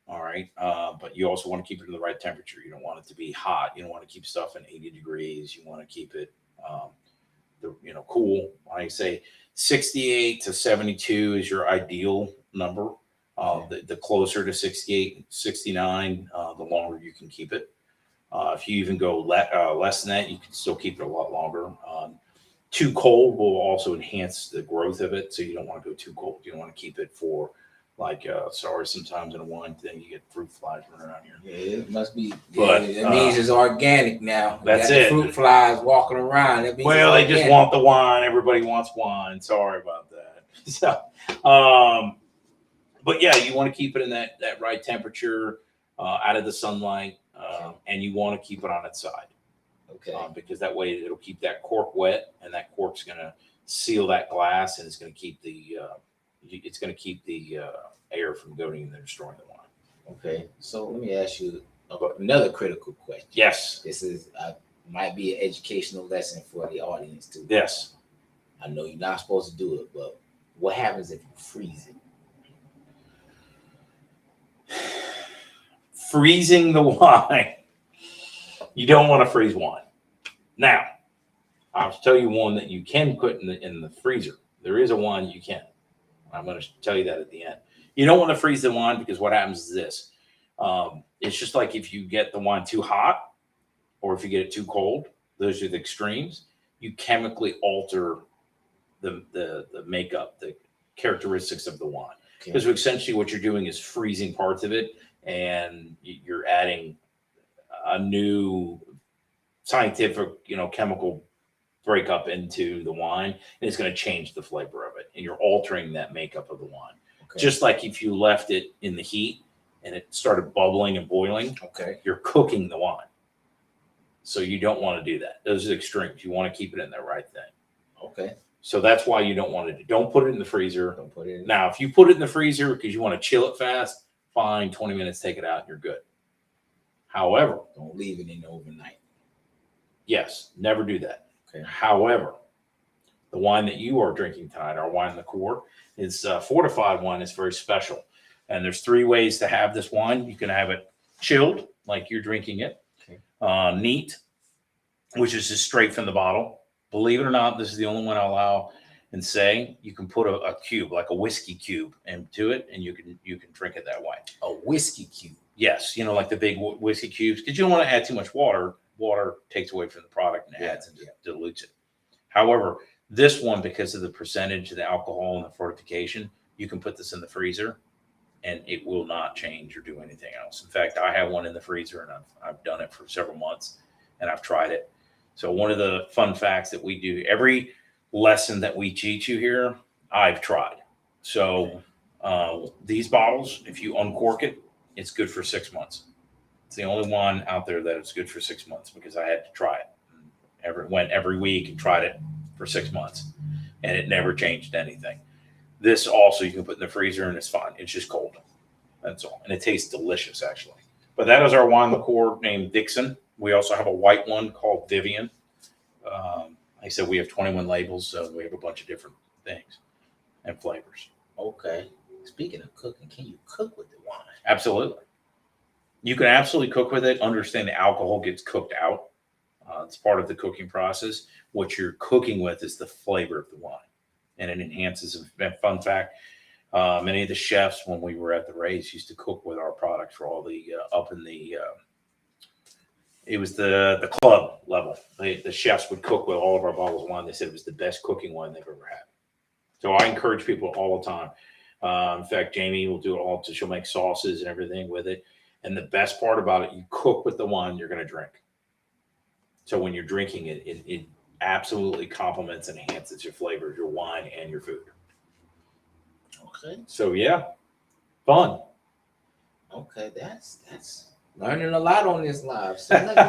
All right. But you also want to keep it in the right temperature. You don't want it to be hot. You don't want to keep stuff in 80 degrees. You want to keep it, cool. I say 68 to 72 is your ideal number. The closer to 68, 69, the longer you can keep it. If you even go less than that, you can still keep it a lot longer. Too cold will also enhance the growth of it. So you don't want to go too cold. You don't want to keep it for sometimes in a wine thing, you get fruit flies running around here. Yeah, it must be. But it means it's organic now. That's it. Fruit flies walking around. That means well, they just want the wine. Everybody wants wine. Sorry about that. So, but yeah, you want to keep it in that right temperature, out of the sunlight, and you want to keep it on its side. Okay. Because that way it'll keep that cork wet, and that cork's going to seal that glass, and it's going to keep the air from going in there and destroying the wine. Okay. So let me ask you about another critical question. Yes. This is might be an educational lesson for the audience too. Yes. I know you're not supposed to do it, but what happens if you freeze it? Freezing the wine. You don't want to freeze wine. Now, I'll tell you one that you can put in the freezer. There is a wine you can. I'm going to tell you that at the end. You don't want to freeze the wine because what happens is this. It's just like if you get the wine too hot or if you get it too cold, those are the extremes. You chemically alter the makeup, the characteristics of the wine. Because essentially what you're doing is freezing parts of it and you're adding a new scientific, chemical breakup into the wine, and it's going to change the flavor of it, and you're altering that makeup of the wine. Okay. Just like if you left it in the heat and it started bubbling and boiling, you're cooking the wine. So you don't want to do that. Those are extremes. You want to keep it in the right thing. Okay. So that's why you don't want to don't put it in the freezer. Don't put it in. Now, if you put it in the freezer because you want to chill it fast, fine, 20 minutes, take it out, and you're good. However, don't leave it in overnight. Yes, never do that. Okay. However, the wine that you are drinking tonight, our wine liqueur, is fortified wine. Is very special. And there's 3 ways to have this wine. You can have it chilled, like you're drinking it. Okay. Neat, which is just straight from the bottle. Believe it or not, this is the only one I'll allow and say you can put a cube, like a whiskey cube, into it, and you can drink it that way. A whiskey cube. Yes, like the big whiskey cubes, because you don't want to add too much water. Water takes away from the product and adds and dilutes it. However, this one, because of the percentage of the alcohol and the fortification, you can put this in the freezer and it will not change or do anything else. In fact, I have one in the freezer and I've done it for several months and I've tried it. So one of the fun facts that we do, every lesson that we teach you here, I've tried. So these bottles, if you uncork it, it's good for 6 months. It's the only one out there that is good for 6 months because I had to try it. Went every week and tried it for 6 months, and it never changed anything. This also you can put in the freezer and it's fine. It's just cold. That's all, and it tastes delicious actually. But that is our wine liqueur named Dixon. We also have a white one called Vivian. Like I said, we have 21 labels, so we have a bunch of different things and flavors. Okay. Speaking of cooking, can you cook with the wine? Absolutely. You can absolutely cook with it. Understand the alcohol gets cooked out. It's part of the cooking process. What you're cooking with is the flavor of the wine, and it enhances. A fun fact: many of the chefs, when we were at the race, used to cook with our products for all the up in the. It was the club level. The chefs would cook with all of our bottles of wine. They said it was the best cooking wine they've ever had. So I encourage people all the time. In fact, Jamie will do it all. She'll make sauces and everything with it. And the best part about it, you cook with the wine you're going to drink. So when you're drinking it, absolutely complements and enhances your flavors, your wine, and your food. Okay. So yeah, fun. Okay, that's learning a lot on this live. So let me,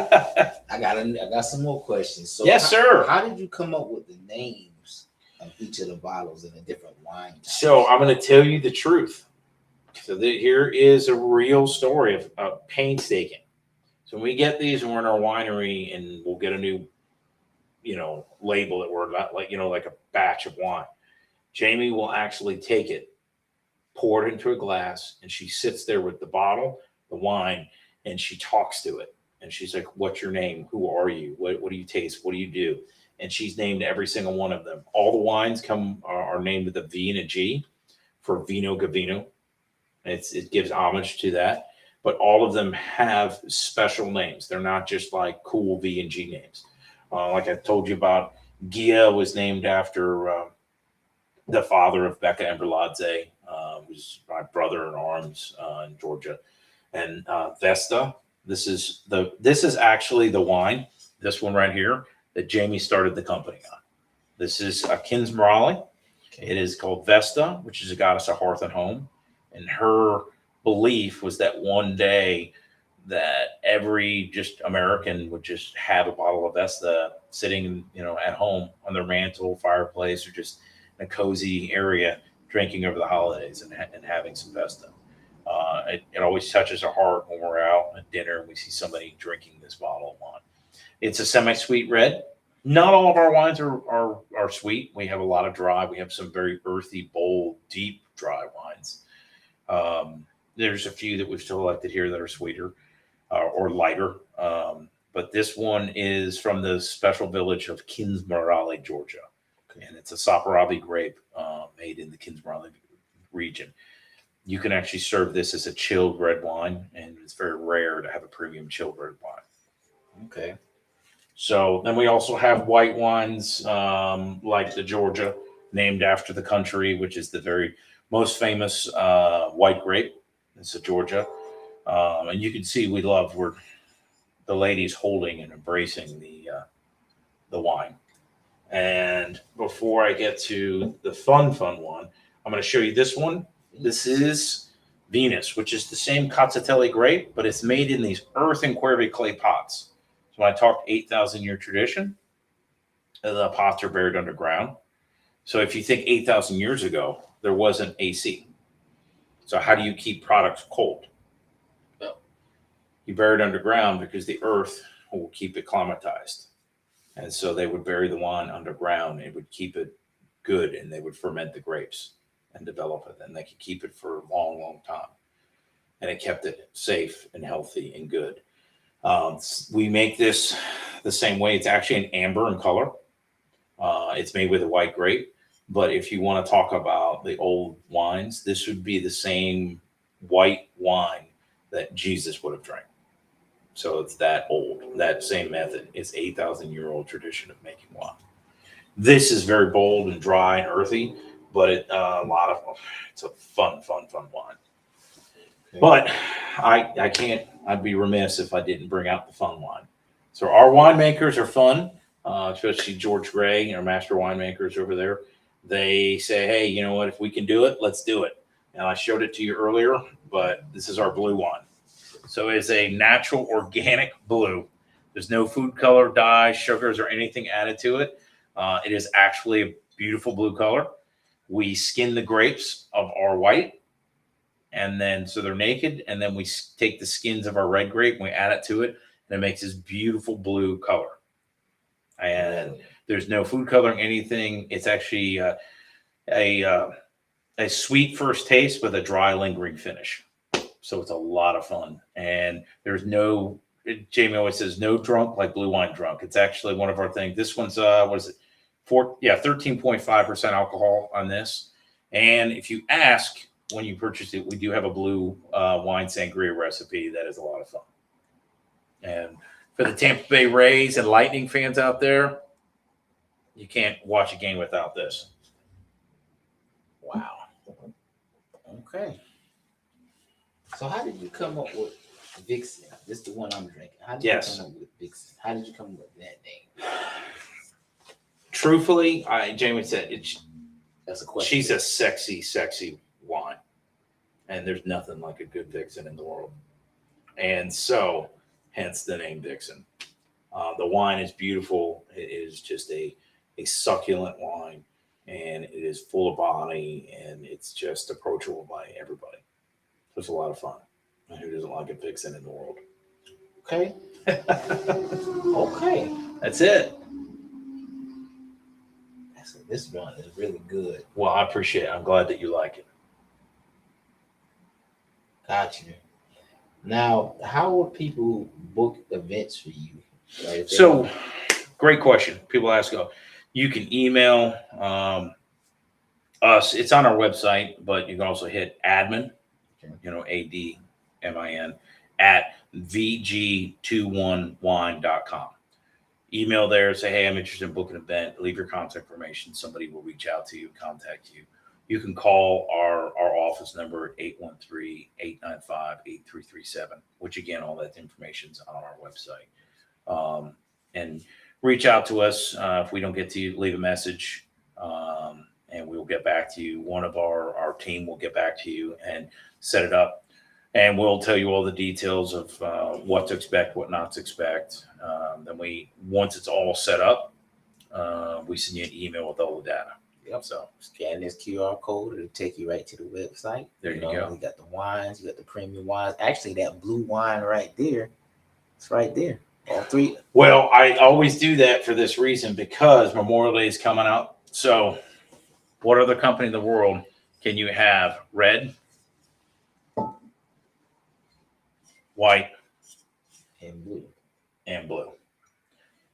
I got some more questions. So Yes, sir. How did you come up with the names of each of the bottles in the different wine types? So I'm going to tell you the truth. So here is a real story of painstaking. So when we get these and we're in our winery and we'll get a new, label that we're not like a batch of wine. Jamie will actually take it, pour it into a glass, and she sits there with the bottle, the wine, and she talks to it. And she's like, "What's your name? Who are you? What do you taste? What do you do?" And she's named every single one of them. All the wines are named with a V and a G for Vino Gavino. It gives homage to that. But all of them have special names. They're not just like cool V and G names. Like I told you about, Gia was named after the father of Becca Emberladze, who's my brother in arms in Georgia. And Vesta, this is actually the wine, this one right here, that Jamie started the company on. This is a Kinsmorale. It is called Vesta, which is a goddess of hearth and home. And her belief was that one day that every just American would just have a bottle of Vesta sitting, at home on their mantle, fireplace, or just in a cozy area, drinking over the holidays and having some Vesta. It always touches our heart when we're out at dinner and we see somebody drinking this bottle of wine. It's a semi-sweet red. Not all of our wines are sweet. We have a lot of dry. We have some very earthy, bold, deep dry wines. There's a few that we've selected here that are sweeter or lighter. But this one is from the special village of Kinsmorale, Georgia. And it's a Saperavi grape made in the Kinsmorale region. You can actually serve this as a chilled red wine, and it's very rare to have a premium chilled red wine. Okay. So then we also have white wines like the Georgia, named after the country, which is the very most famous white grape. It's a Georgia. And you can see we're the lady's holding and embracing the wine. And before I get to the fun one, I'm going to show you this one. This is Venus, which is the same Cazzotelli grape, but it's made in these earth and Quervy clay pots. So when I talk 8,000 year tradition, the pots are buried underground. So if you think 8,000 years ago, there wasn't AC. So how do you keep products cold? Well, you bury it underground because the earth will keep it climatized. And so they would bury the wine underground. It would keep it good, and they would ferment the grapes and develop it. And they could keep it for a long, long time. And it kept it safe and healthy and good. We make this the same way. It's actually an amber in color. It's made with a white grape. But if you want to talk about the old wines, this would be the same white wine that Jesus would have drank. So it's that old, that same method. It's 8,000-year-old tradition of making wine. This is very bold and dry and earthy, but it's a fun wine. Okay. But I'd be remiss if I didn't bring out the fun wine. So our winemakers are fun, especially George Gray, our master winemakers over there. They say, hey, you know what? If we can do it, let's do it. And I showed it to you earlier, but this is our blue wine. So it's a natural organic blue. There's no food color, dye, sugars, or anything added to it. It is actually a beautiful blue color. We skin the grapes of our white, and then so they're naked, and then we take the skins of our red grape and we add it to it, and it makes this beautiful blue color. And there's no food coloring, anything. It's actually a sweet first taste with a dry, lingering finish. So it's a lot of fun. And there's no, Jamie always says, no drunk like blue wine drunk. It's actually one of our things. This one's, 13.5% alcohol on this. And if you ask when you purchase it, we do have a blue wine sangria recipe that is a lot of fun. And for the Tampa Bay Rays and Lightning fans out there, you can't watch a game without this. Wow. Okay. So how did you come up with Vixen? This is the one I'm drinking. How did you come up with Vixen? How did you come up with that name? truthfully, Jamie said That's a question. she's a sexy, sexy wine, and there's nothing like a good Vixen in the world. And so, hence the name Vixen. The wine is beautiful. It is just a succulent wine, and it is full of body, and it's just approachable by everybody. So it's a lot of fun. And who doesn't like a Vixen in the world? Okay. Okay. That's it. This one is really good. Well, I appreciate it. I'm glad that you like it. Got you. Now, how would people book events for you? Right? So, great question. People ask, you can email us. It's on our website, but you can also hit admin, ADMIN, at vg21wine.com. Email there, say, hey, I'm interested in booking an event. Leave your contact information. Somebody will reach out to you, contact you. You can call our office number at 813-895-8337, which, again, all that information's on our website. And reach out to us. If we don't get to you, leave a message, and we'll get back to you. One of our team will get back to you and set it up. And we'll tell you all the details of what to expect, what not to expect. Then once it's all set up, we send you an email with all the data. Yep. So scan this QR code, it'll take you right to the website. There you go. You got the wines, you got the premium wines. Actually, that blue wine right there, it's right there. All three. Well, I always do that for this reason, because Memorial Day is coming up. So what other company in the world can you have red, white, and blue?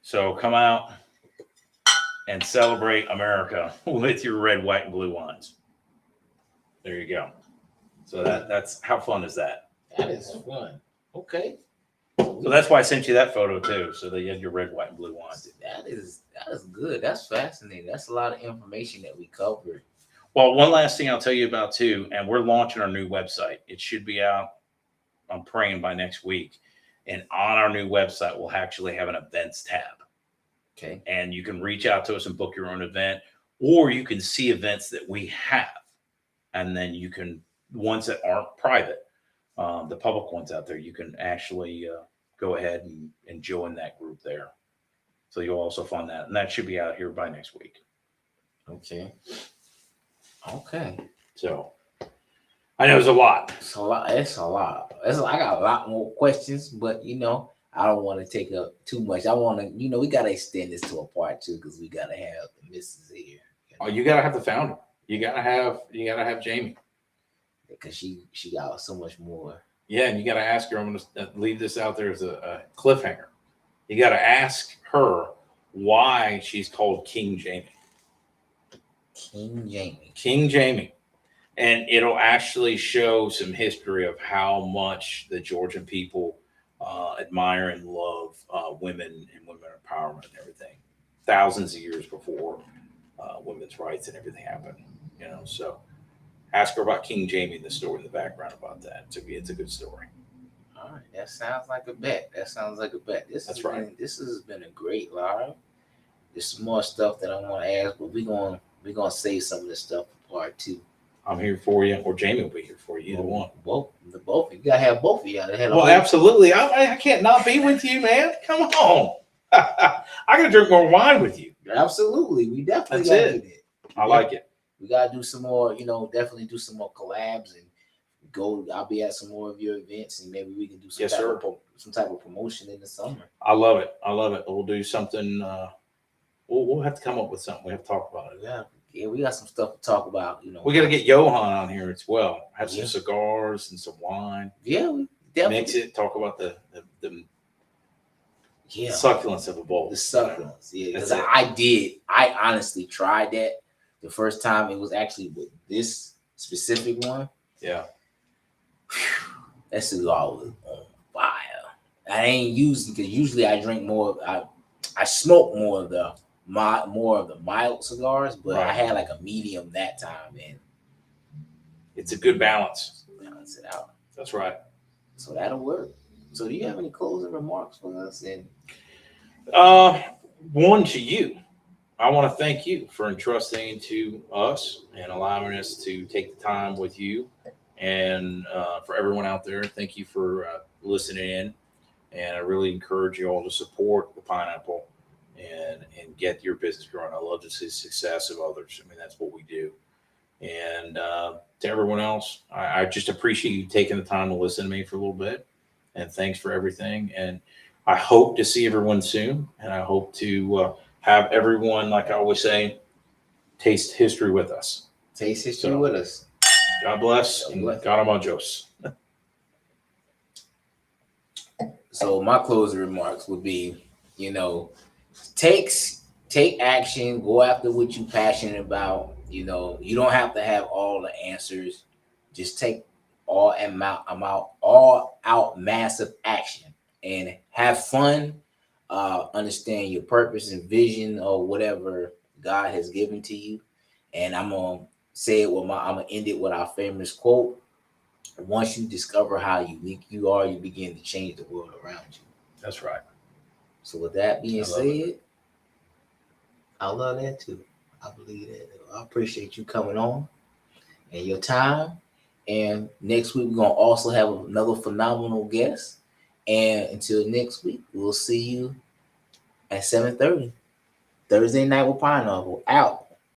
So come out and celebrate America with your red, white, and blue wines. There you go. So that's how fun is that? That is fun. Okay. So that's why I sent you that photo too, so that you had your red, white, and blue wines. That is good. That's fascinating. That's a lot of information that we covered. Well, one last thing I'll tell you about too, and we're launching our new website. It should be out, I'm praying, by next week. And on our new website, we'll actually have an events tab. Okay. And you can reach out to us and book your own event, or you can see events that we have. And then you can, ones that aren't private, the public ones out there, you can actually go ahead and join that group there. So you'll also find that. And that should be out here by next week. Okay. So I know it's a lot. It's a lot. I got a lot more questions, but I don't want to take up too much. I want to, we got to extend this to a part 2, because we got to have the missus here. Oh, you got to have the founder. You got to have Jamie. Because she got so much more. Yeah, and you got to ask her. I'm going to leave this out there as a cliffhanger. You got to ask her why she's called King Jamie. King Jamie. And it'll actually show some history of how much the Georgian people admire and love women and women empowerment and everything. Thousands of years before women's rights and everything happened. So ask her about King Jamie and the story in the background about that. It's a good story. All right, that sounds like a bet. That's right. This has been a great live. There's some more stuff that I want to ask, but we're gonna save some of this stuff for part 2. I'm here for you, or Jamie will be here for you. Either one. Both. You gotta have both of y'all. Well, absolutely. I can't not be with you, man. Come on. I gotta drink more wine with you. Absolutely. We definitely gotta do that. I like it. We gotta do some more, definitely do some more collabs and go. I'll be at some more of your events, and maybe we can do some type of promotion in the summer. I love it. We'll do something. We'll have to come up with something. We have to talk about it. Yeah, we got some stuff to talk about. We got to get Johan on here as well. Have some cigars and some wine. Yeah, we definitely mix it. Talk about the succulence of a bowl. The succulence, because I honestly tried that the first time. It was actually with this specific one. Yeah, that cigar was on fire. I ain't using, because usually I drink more. I smoke more of the mild cigars, but I had like a medium that time, and it's a good balance. Balance it out. That's right. So that'll work. So do you have any closing remarks for us? And one to you. I want to thank you for entrusting to us and allowing us to take the time with you. And for everyone out there, thank you for listening in. And I really encourage you all to support the pineapple and get your business growing. I love to see the success of others. I mean, that's what we do. And to everyone else, I just appreciate you taking the time to listen to me for a little bit. And thanks for everything. And I hope to see everyone soon. And I hope to have everyone, like I always say, taste history with us. Taste history with us. God bless and God amajos. So my closing remarks would be, take action, go after what you're passionate about. You don't have to have all the answers. Just take all out massive action and have fun. Understand your purpose and vision or whatever God has given to you. And I'm gonna I'm gonna end it with our famous quote. Once you discover how unique you are, you begin to change the world around you. That's right. So with that being said, I love that too. I believe that. I appreciate you coming on and your time. And next week, we're going to also have another phenomenal guest. And until next week, we'll see you at 7:30. Thursday Night with Pineapple. Out.